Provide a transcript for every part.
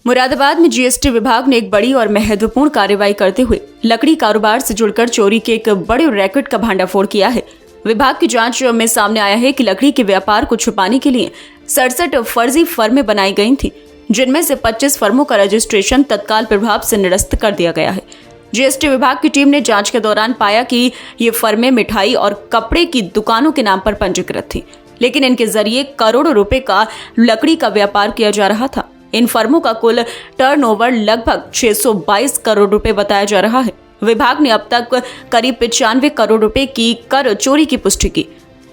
मुरादाबाद में जीएसटी विभाग ने एक बड़ी और महत्वपूर्ण कार्रवाई करते हुए लकड़ी कारोबार से जुड़कर चोरी के एक बड़े रैकेट का भंडाफोड़ किया है। विभाग की जांच में सामने आया है कि लकड़ी के व्यापार को छुपाने के लिए 67 फर्जी फर्में बनाई गई थी, जिनमें से 25 फर्मों का रजिस्ट्रेशन तत्काल प्रभाव से निरस्त कर दिया गया है। जीएसटी विभाग की टीम ने जांच के दौरान पाया कि ये फर्में मिठाई और कपड़े की दुकानों के नाम पर पंजीकृत थी, लेकिन इनके जरिए करोड़ों रुपए का लकड़ी का व्यापार किया जा रहा था। इन फर्मों का कुल टर्नओवर लगभग 622 करोड़ रुपए बताया जा रहा है। विभाग ने अब तक करीब 95 करोड़ रुपए की कर चोरी की पुष्टि की।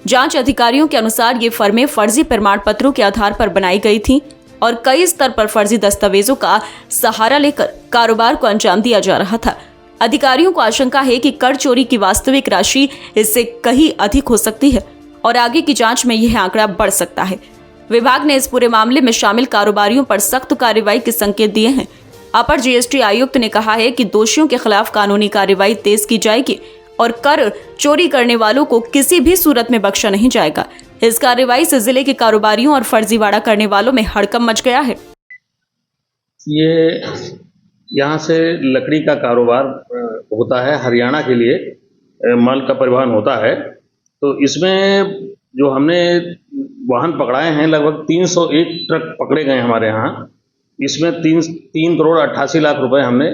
जांच अधिकारियों के अनुसार ये फर्में फर्जी प्रमाण पत्रों के आधार पर बनाई गई थीं और कई स्तर पर फर्जी दस्तावेजों का सहारा लेकर कारोबार को अंजाम दिया जा रहा था। अधिकारियों को आशंका है कि कर चोरी की वास्तविक राशि इससे कहीं अधिक हो सकती है और आगे की जांच में यह आंकड़ा बढ़ सकता है। विभाग ने इस पूरे मामले में शामिल कारोबारियों पर सख्त कार्रवाई के संकेत दिए हैं। अपर जीएसटी आयुक्त ने कहा है कि दोषियों के खिलाफ कानूनी कार्रवाई तेज की जाएगी और कर चोरी करने वालों को किसी भी सूरत में बख्शा नहीं जाएगा। इस कार्रवाई से जिले के कारोबारियों और फर्जीवाड़ा करने वालों में हड़कंप मच गया है। ये यहाँ से लकड़ी का कारोबार होता है, हरियाणा के लिए माल का परिवहन होता है। तो इसमें जो हमने वाहन पकड़ाए हैं, लगभग 301 ट्रक पकड़े गए हमारे यहाँ। इसमें 3 करोड़ 88 लाख रुपए हमने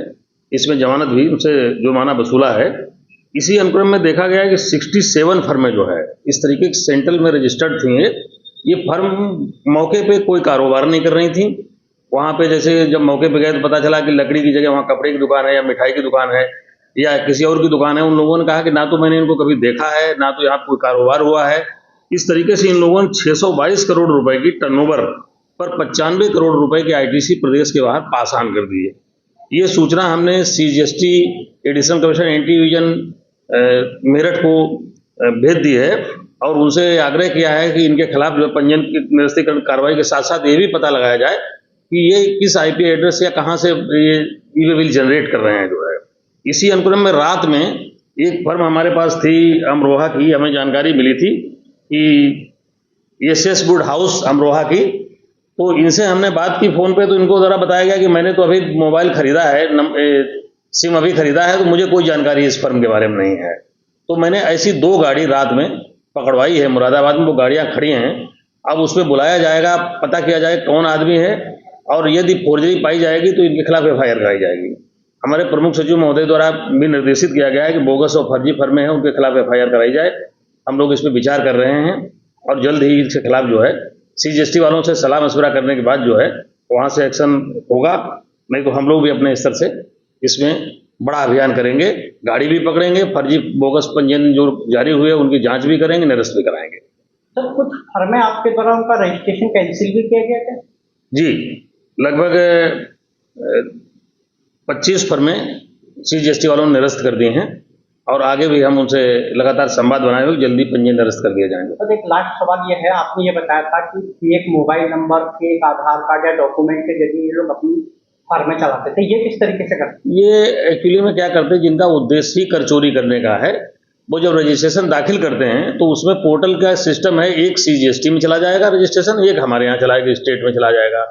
इसमें जमानत भी उनसे जुर्माना वसूला है। इसी अनुक्रम में देखा गया कि 67 फर्में जो है इस तरीके की सेंट्रल में रजिस्टर्ड थी। ये फर्म मौके पे कोई कारोबार नहीं कर रही थी। वहाँ पे जैसे जब मौके पे गए तो पता चला कि लकड़ी की जगह वहाँ कपड़े की दुकान है या मिठाई की दुकान है या किसी और की दुकान है। उन लोगों ने कहा कि ना तो मैंने इनको कभी देखा है, ना तो यहाँ कोई कारोबार हुआ है। इस तरीके से इन लोगों ने 622 करोड़ रुपए की टर्नओवर पर 95 करोड़ रुपए के आईटीसी प्रदेश के बाहर पासान कर दी है। ये सूचना हमने CGST additional commissioner anti illusion Meerut को भेज दी है और उनसे आग्रह किया है कि इनके खिलाफ जो पंजीयन की निरस्तीकरण कार्रवाई के साथ साथ ये भी पता लगाया जाए कि ये किस आईपी एड्रेस या कहाँ से ये ई-वे बिल जनरेट कर रहे हैं जो है। इसी अनुक्रम में रात में एक फर्म हमारे पास थी अमरोहा की, हमें जानकारी मिली थी कि एस गुड हाउस अमरोहा की। तो इनसे हमने बात की फ़ोन पे, तो इनको ज़रा बताया गया कि मैंने तो अभी मोबाइल ख़रीदा है, सिम अभी ख़रीदा है, तो मुझे कोई जानकारी इस फर्म के बारे में नहीं है। तो मैंने ऐसी 2 गाड़ी रात में पकड़वाई है मुरादाबाद में। वो गाड़ियाँ खड़ी हैं, अब उसमें बुलाया जाएगा, पता किया जाए कौन आदमी है और यदि फोर्जरी पाई जाएगी तो इनके खिलाफ एफआईआर कराई जाएगी। हमारे प्रमुख सचिव महोदय द्वारा भी निर्देशित किया गया है कि बोगस और फर्जी फर्में हैं उनके खिलाफ एफआईआर कराई जाए। हम लोग इस पर विचार कर रहे हैं और जल्द ही इसके खिलाफ जो है सीजीएसटी वालों से सलाह मशवरा करने के बाद जो है वहाँ से एक्शन होगा। नहीं तो हम लोग भी अपने स्तर से इसमें बड़ा अभियान करेंगे, गाड़ी भी पकड़ेंगे, फर्जी बोगस पंजीयन जो जारी हुए उनकी जांच भी करेंगे, निरस्त भी कराएंगे। सर, कुछ फर्में आपके द्वारा उनका रजिस्ट्रेशन कैंसिल भी किया गया था? जी, लगभग 25 फर्में सीजीएसटी वालों ने निरस्त कर दी हैं और आगे भी हम उनसे लगातार संवाद बनाए हुए जल्दी पंजीयन निरस्त कर दिए जाएंगे। तो एक लास्ट सवाल ये है, आपने ये बताया था कि एक मोबाइल नंबर, एक आधार कार्ड या डॉक्यूमेंट के जरिए ये लोग अपनी फर्में चलाते थे। ये किस तरीके से करते? ये एक्चुअली में क्या करते हैं, जिनका उद्देश्य ही कर चोरी करने का है, वो जब रजिस्ट्रेशन दाखिल करते हैं तो उसमें पोर्टल का सिस्टम है, एक सीजीएसटी में चला जाएगा रजिस्ट्रेशन, एक हमारे यहाँ चलाएगा, स्टेट में चला जाएगा।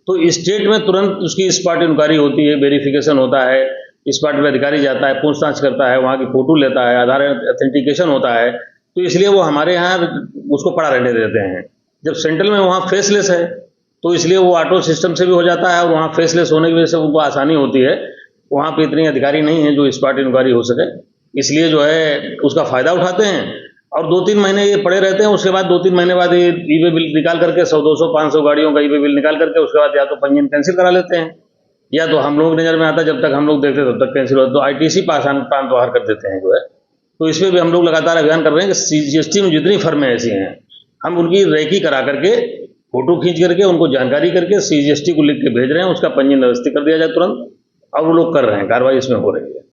तो स्टेट में तुरंत उसकी स्पॉट इंक्वायरी होती है, वेरिफिकेशन होता है, स्पॉट पे अधिकारी जाता है, पूछताछ करता है, वहाँ की फोटो लेता है, आधार ऑथेंटिकेशन होता है। तो इसलिए वो हमारे यहाँ उसको पड़ा रहने देते हैं। जब सेंट्रल में वहाँ फेसलेस है तो इसलिए वो ऑटो सिस्टम से भी हो जाता है और वहाँ फेसलेस होने की वजह से उनको आसानी होती है। वहाँ पे इतने अधिकारी नहीं हैं जो स्पॉट इंक्वायरी हो सके, इसलिए जो है उसका फ़ायदा उठाते हैं और 2-3 महीने ये पड़े रहते हैं। उसके बाद 2-3 महीने बाद ये ई-वे बिल निकाल करके 100-200 500 गाड़ियों का ई-वे बिल निकाल करके उसके बाद या तो पंजीयन कैंसिल करा लेते हैं या तो हम लोग नज़र में आता जब तक हम लोग देखते तब तक कैंसिल होता, तो आईटीसी पासान प्रांत बाहर कर देते हैं जो है। तो इसमें भी हम लोग लगातार अभियान कर रहे हैं कि सीजीएसटी में जितनी फर्में ऐसी हैं हम उनकी रेकी करा करके, फोटो खींच करके, उनको जानकारी करके सीजीएसटी को लिख के भेज रहे हैं, उसका पंजीयन निरस्त कर दिया जाए तुरंत, और वो लोग कर रहे हैं, कार्रवाई इसमें हो रही है।